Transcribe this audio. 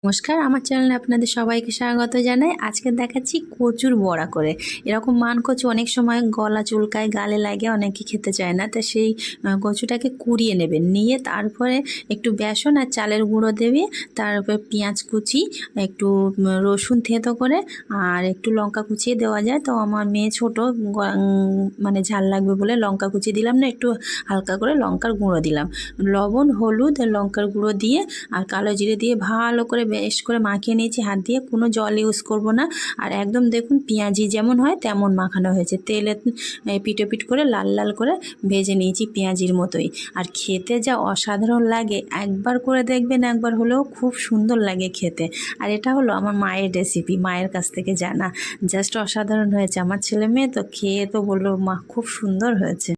নমস্কার, আমার চ্যানেলে আপনাদের সবাইকে স্বাগত জানাই। আজকে দেখাচ্ছি কচুর বড়া করে। এরকম মান কচু অনেক সময় গলা চুলকায়, গালে লাগে, অনেকে খেতে চায় না। তা সেই কচুটাকে কুড়িয়ে নেবেন, নিয়ে তারপরে একটু বেসন আর চালের গুঁড়ো দেবে, তারপর পেঁয়াজ কুচি, একটু রসুন থেঁতো করে আর একটু লঙ্কা কুচিয়ে দেওয়া যায়। তো আমার মেয়ে ছোট, মানে ঝাল লাগবে বলে লঙ্কা কুচি দিলাম না, একটু হালকা করে লঙ্কার গুঁড়ো দিলাম। লবণ, হলুদ, লঙ্কার গুঁড়ো দিয়ে আর কালো জিরে দিয়ে ভালো করে বেশ করে মাখিয়ে নিয়েছি হাত দিয়ে। কোনো জল ইউজ করব না। আর একদম দেখুন পেঁয়াজি যেমন হয় তেমন মাখানো হয়েছে। তেলে পিটো পিট করে লাল লাল করে ভেজে নিয়েছি পেঁয়াজির মতোই। আর খেতে যা অসাধারণ লাগে, একবার করে দেখবেন, একবার হলেও খুব সুন্দর লাগে খেতে। আর এটা হলো আমার মায়ের রেসিপি, মায়ের কাছ থেকে জানা। জাস্ট অসাধারণ হয়েছে। আমার ছেলে মেয়ে তো খেয়ে তো বললো, মা খুব সুন্দর হয়েছে।